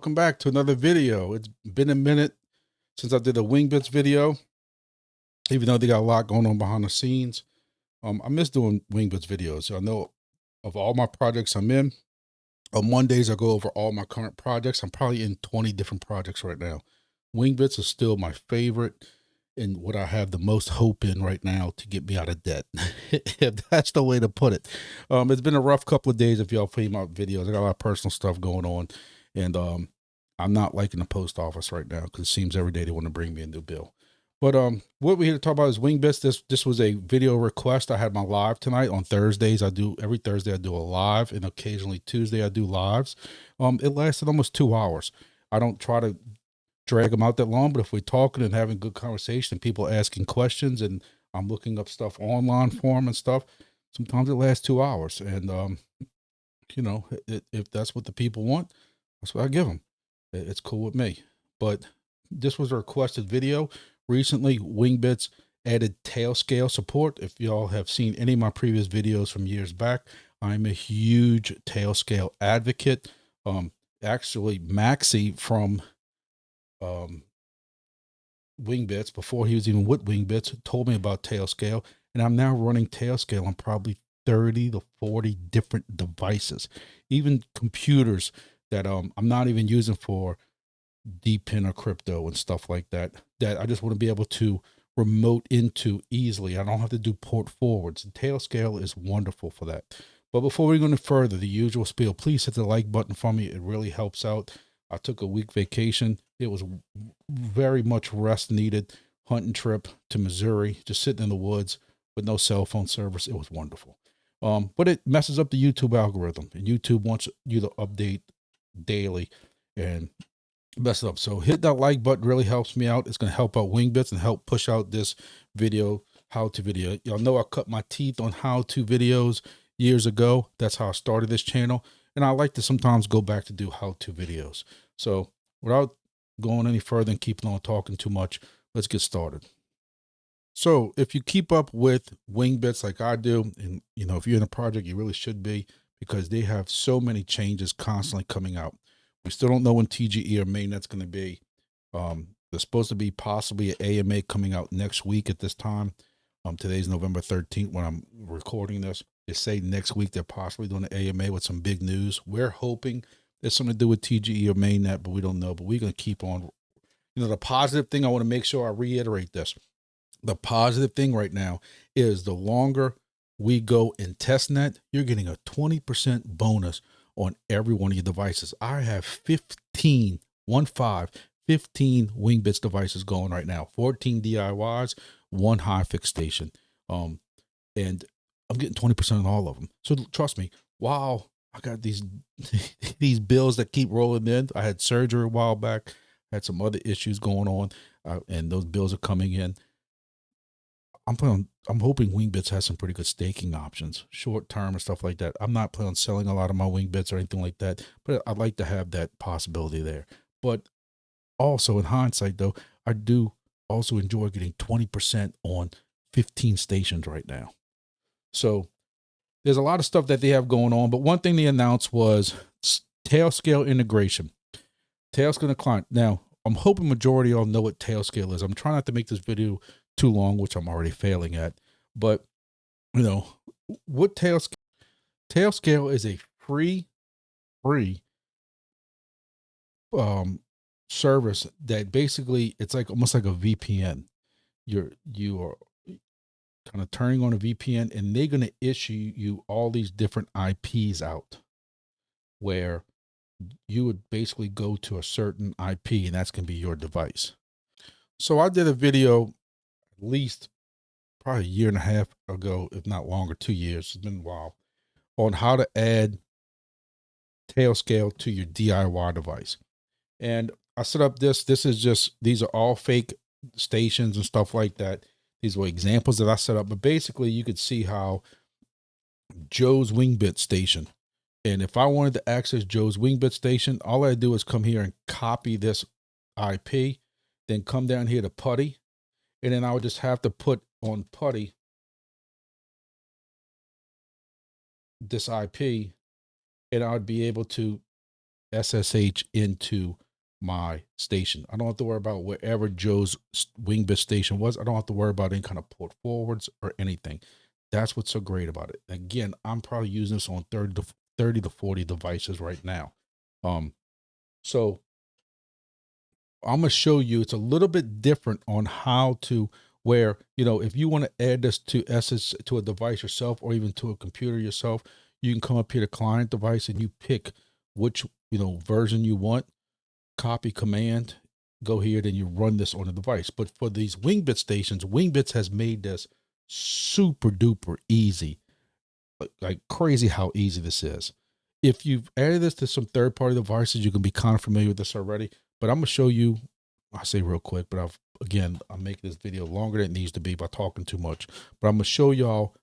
welcome back to another video. It's been a minute since I did a Wingbits video, even though they got a lot going on behind the scenes. I miss doing Wingbits videos. I know of all my projects I'm in, on Mondays I go over all my current projects. I'm probably in 20 different projects right now. Wingbits is still my favorite and what I have the most hope in right now to get me out of debt. If that's the way to put it. It's been a rough couple of days if y'all pay my videos. I got a lot of personal stuff going on, and I'm not liking the post office right now because it seems every day they want to bring me a new bill. But what we're here to talk about is Wingbits. This was a video request. I had my live tonight on Thursdays. Every Thursday I do a live, and occasionally Tuesday I do lives. It lasted almost 2 hours. I don't try to drag them out that long, but if we're talking and having good conversation, people asking questions, and I'm looking up stuff online for them and stuff, sometimes it lasts 2 hours. And if that's what the people want, that's what I give them. It's cool with me. But this was a requested video. Recently, Wingbits added Tailscale support. If y'all have seen any of my previous videos from years back, I'm a huge Tailscale advocate. Actually, Maxie from Wingbits, before he was even with Wingbits, told me about Tailscale, and I'm now running Tailscale on probably 30 to 40 different devices, even computers that I'm not even using for DEPIN or crypto and stuff like that, that I just want to be able to remote into easily. I don't have to do port forwards. And Tailscale is wonderful for that. But before we go any further, the usual spiel, please hit the like button for me. It really helps out. I took a week vacation. It was very much rest needed. Hunting trip to Missouri, just sitting in the woods with no cell phone service. It was wonderful. But it messes up the YouTube algorithm, and YouTube wants you to update daily and mess it up. So hit that like button, really helps me out. It's going to help out Wingbits and help push out this video, how-to video. Y'all know I cut my teeth on how-to videos years ago. That's how I started this channel. And I like to sometimes go back to do how-to videos. So without going any further and keeping on talking too much, let's get started. So if you keep up with Wingbits like I do, and if you're in a project, you really should be, because they have so many changes constantly coming out. We still don't know when TGE or mainnet's going to be. There's supposed to be possibly an AMA coming out next week at this time. Today's November 13th when I'm recording this. They say next week they're possibly doing an AMA with some big news. We're hoping there's something to do with TGE or mainnet, but we don't know. But we're going to keep on. The positive thing, I want to make sure I reiterate this. The positive thing right now is the longer we go in testnet, you're getting a 20% bonus on every one of your devices. I have 15 Wingbits devices going right now, 14 DIYs, 1 high fix station. And I'm getting 20% on all of them. So trust me, wow, I got these these bills that keep rolling in. I had surgery a while back, had some other issues going on, and those bills are coming in. I'm hoping Wingbits has some pretty good staking options, short term and stuff like that. I'm not planning on selling a lot of my Wingbits or anything like that, but I'd like to have that possibility there. But also in hindsight, though, I do also enjoy getting 20% on 15 stations right now. So there's a lot of stuff that they have going on, but one thing they announced was Tailscale integration. Tailscale client. Now, I'm hoping majority of y'all know what Tailscale is. I'm trying not to make this video too long, which I'm already failing at. But, what Tailscale is a free service that basically, it's like almost like a VPN. You are kind of turning on a VPN, and they're going to issue you all these different IPs out, where you would basically go to a certain IP, and that's going to be your device. So I did a video at least probably a year and a half ago, if not longer, 2 years, it's been a while, on how to add Tailscale to your DIY device. And I set up these are all fake stations and stuff like that. These were examples that I set up, but basically you could see how Joe's Wingbit station. And if I wanted to access Joe's Wingbit station, all I do is come here and copy this IP, then come down here to PuTTY, and then I would just have to put on PuTTY this IP, and I would be able to SSH into my station. I don't have to worry about wherever Joe's Wingbit station was. I don't have to worry about any kind of port forwards or anything. That's what's so great about it. Again, I'm probably using this on 30 to 40 devices right now. So I'm going to show you, it's a little bit different on how to, where, you know, if you want to add this to to a device yourself, or even to a computer yourself, you can come up here to client device and you pick which, you know, version you want, copy command, go here, then you run this on a device. But for these Wingbit stations, Wingbits has made this super duper easy, like crazy how easy this is. If you've added this to some third-party devices, you can be kind of familiar with this already, but I'm going to show you, I say real quick, but I'm making this video longer than it needs to be by talking too much, but I'm going to show y'all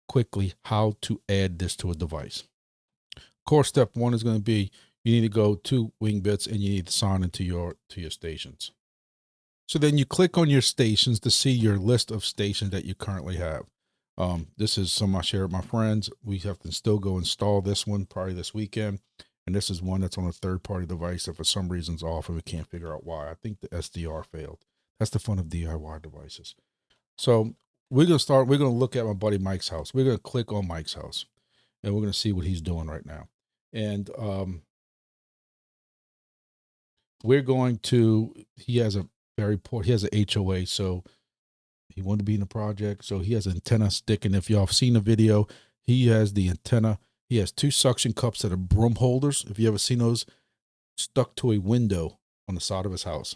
quickly how to add this to a device. Course step one is going to be, you need to go to Wingbits and you need to sign into your stations. So then you click on your stations to see your list of stations that you currently have. This is some I share with my friends. We have to still go install this one probably this weekend. And this is one that's on a third-party device that for some reason's off and we can't figure out why. I think the SDR failed. That's the fun of DIY devices. So we're going to look at my buddy Mike's house. We're going to click on Mike's house and we're going to see what he's doing right now. And we're going to, he has an HOA, so he wanted to be in the project. So he has an antenna stick. And if y'all have seen the video, he has the antenna. He has 2 suction cups that are broom holders. If you ever seen those, stuck to a window on the side of his house.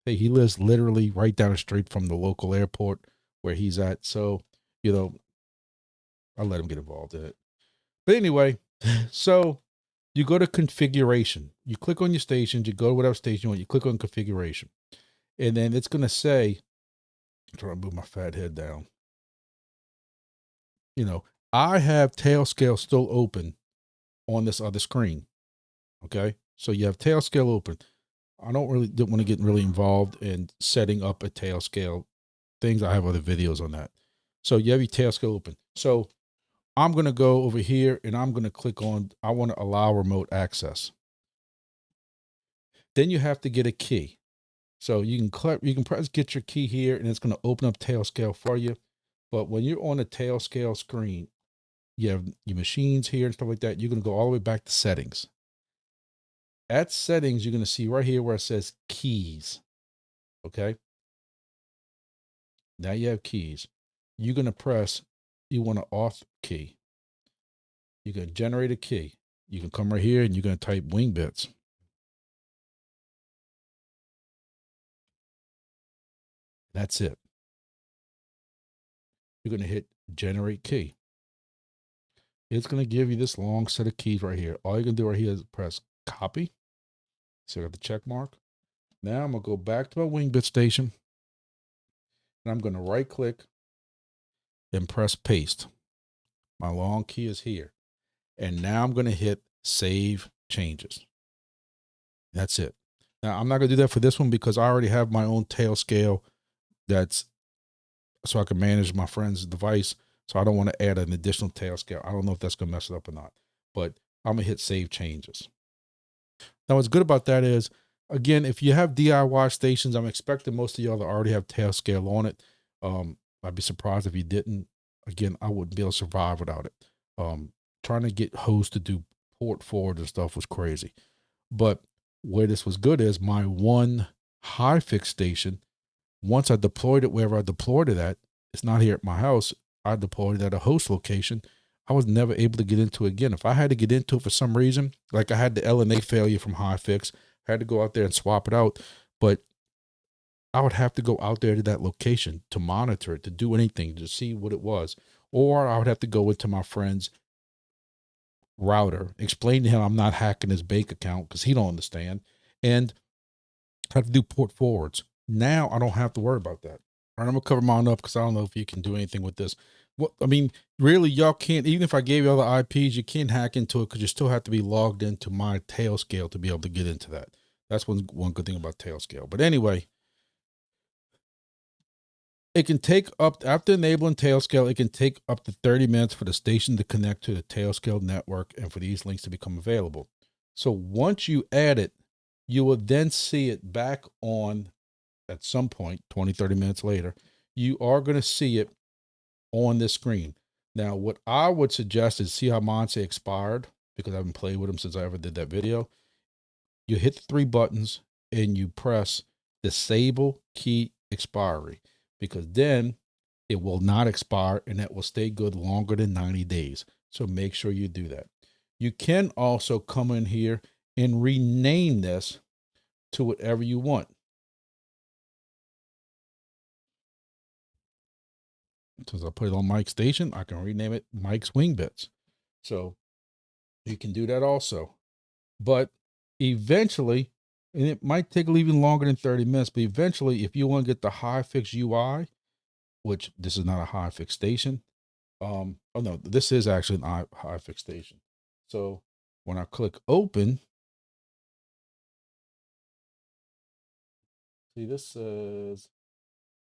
Hey, he lives literally right down the street from the local airport where he's at. So, you know, I'll let him get involved in it. But anyway, so you go to configuration. You click on your stations. You go to whatever station you want. You click on configuration. And then it's going to say, I'm trying to move my fat head down. You know, I have Tailscale still open on this other screen. Okay. So you have Tailscale open. I didn't want to get really involved in setting up a Tailscale things. I have other videos on that. So you have your Tailscale open. So I'm going to go over here and I'm going to click on, I want to allow remote access. Then you have to get a key. So you can press get your key here and it's going to open up Tailscale for you. But when you're on the Tailscale screen, you have your machines here and stuff like that. You're going to go all the way back to settings. At settings, you're going to see right here where it says keys. Okay. Now you have keys. You're going to press, you want an auth key. You can generate a key. You can come right here and you're going to type Wingbits. That's it. You're going to hit generate key. It's going to give you this long set of keys right here. All you can do right here is press copy. So I got the check mark. Now I'm going to go back to my Wingbit station and I'm going to right click and press paste. My long key is here. And now I'm going to hit save changes. That's it. Now I'm not going to do that for this one because I already have my own Tailscale that's so I can manage my friend's device. So I don't want to add an additional Tailscale. I don't know if that's going to mess it up or not, but I'm going to hit save changes. Now what's good about that is, again, if you have DIY stations, I'm expecting most of y'all that already have Tailscale on it. I'd be surprised if you didn't. Again, I wouldn't be able to survive without it. Trying to get hosts to do port forward and stuff was crazy. But where this was good is my one high fix station, once I deployed it wherever I deployed it at, it's not here at my house. I deployed it at a host location. I was never able to get into it again. If I had to get into it for some reason, like I had the LNA failure from high fix, I had to go out there and swap it out, but I would have to go out there to that location to monitor it, to do anything, to see what it was. Or I would have to go into my friend's router, explain to him I'm not hacking his bank account because he don't understand, and I have to do port forwards. Now I don't have to worry about that. All right, I'm gonna cover mine up because I don't know if you can do anything with this. What I mean, really, y'all can't. Even if I gave you all the IPs, you can't hack into it because you still have to be logged into my Tailscale to be able to get into that. That's one good thing about Tailscale. But anyway, it can take up, after enabling Tailscale, it can take up to 30 minutes for the station to connect to the Tailscale network and for these links to become available. So once you add it, you will then see it back on at some point, 20, 30 minutes later, you are going to see it on this screen. Now, what I would suggest is see how mine say expired, because I haven't played with them since I ever did that video. You hit the 3 buttons and you press disable key expiry, because then it will not expire and it will stay good longer than 90 days. So make sure you do that. You can also come in here and rename this to whatever you want. Since I put it on Mike's station, I can rename it Mike's Wingbits. So you can do that also. But eventually, and it might take even longer than 30 minutes, but eventually, if you want to get the HiFix UI, which this is not a HiFix station. Oh no, this is actually an HiFix station. So when I click open, see, this says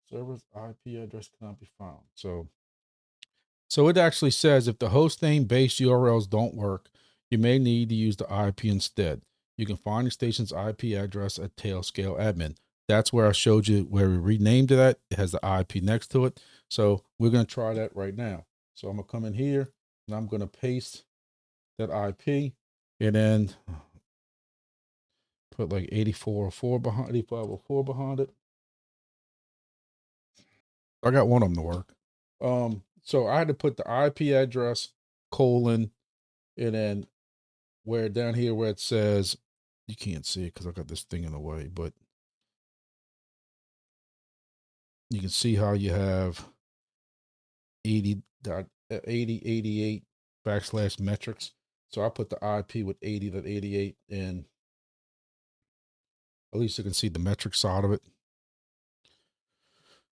server's IP address cannot be found. So it actually says if the host name based URLs don't work, you may need to use the IP instead. You can find the station's IP address at Tailscale admin. That's where I showed you where we renamed it at. It has the IP next to it. So we're going to try that right now. So I'm going to come in here and I'm going to paste that IP and then put like 8404 behind, 8504 behind it. I got one of them to work. So I had to put the IP address colon and then where down here where it says, you can't see it because I got this thing in the way, but you can see how you have 80.8088 backslash metrics. So I put the IP with 80.88 and at least you can see the metric side of it.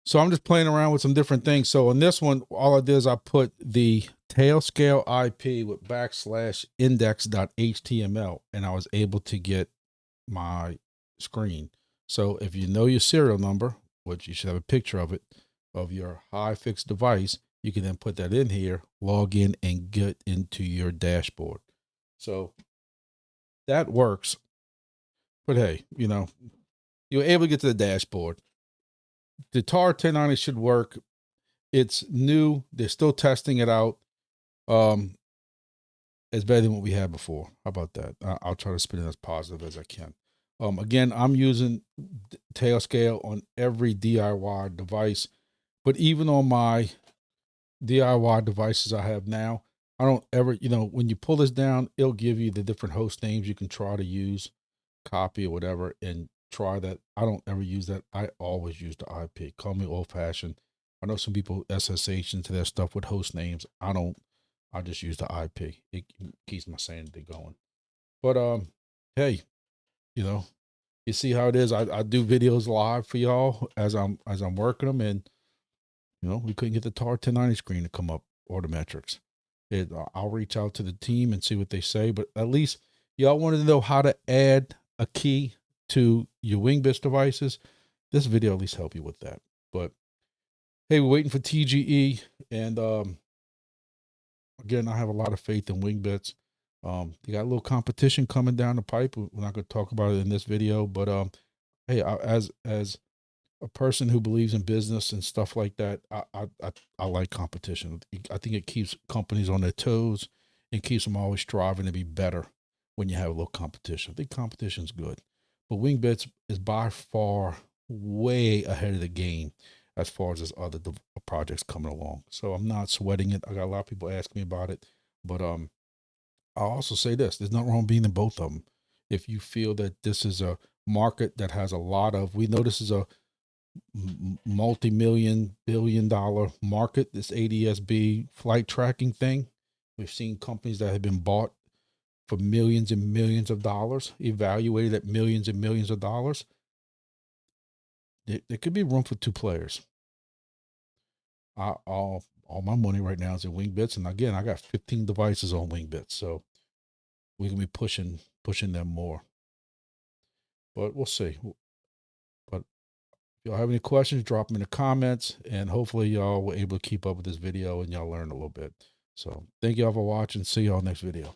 So I'm just playing around with some different things. So on this one, all I did is I put the Tailscale IP with backslash index.html and I was able to get my screen. So if you know your serial number, which you should have a picture of it, of your HiFix device, you can then put that in here, log in and get into your dashboard. So that works. But hey, you know, you're able to get to the dashboard. The TAR 1090 should work. It's new. They're still testing it out. It's better than what we had before. How about that? I'll try to spin it as positive as I can. Again, I'm using Tailscale on every DIY device, but even on my DIY devices I have now, I don't ever, you know, when you pull this down, it'll give you the different host names you can try to use, copy or whatever, and try that. I don't ever use that. I always use the IP. Call me old fashioned. I know some people SSH into their stuff with host names. I don't. I just use the IP. It keeps my sanity going. But hey, you know, you see how it is. I do videos live for y'all as I'm working them, and you know, we couldn't get the TAR 1090 screen to come up or the metrics. I'll reach out to the team and see what they say, but at least y'all wanted to know how to add a key to your Wingbits devices. This video at least help you with that. But hey, we're waiting for TGE, and again, I have a lot of faith in Wingbits. They got a little competition coming down the pipe. We're not going to talk about it in this video, but hey, as a person who believes in business and stuff like that, I like competition. I think it keeps companies on their toes and keeps them always striving to be better when you have a little competition. I think competition's good, but Wingbits is by far way ahead of the game as far as this other projects coming along. So I'm not sweating it. I got a lot of people asking me about it, but I'll also say this: there's nothing wrong being in both of them. If you feel that this is a market that has a lot of, we know this is a multi-million billion-dollar market, this ADS-B flight tracking thing. We've seen companies that have been bought for millions and millions of dollars, evaluated at millions and millions of dollars. There could be room for 2 players. All my money right now is in Wingbits, and again, I got 15 devices on Wingbits, so we can be pushing them more. But we'll see. But if y'all have any questions, drop them in the comments, and hopefully y'all were able to keep up with this video and y'all learned a little bit. So thank y'all for watching. See y'all next video.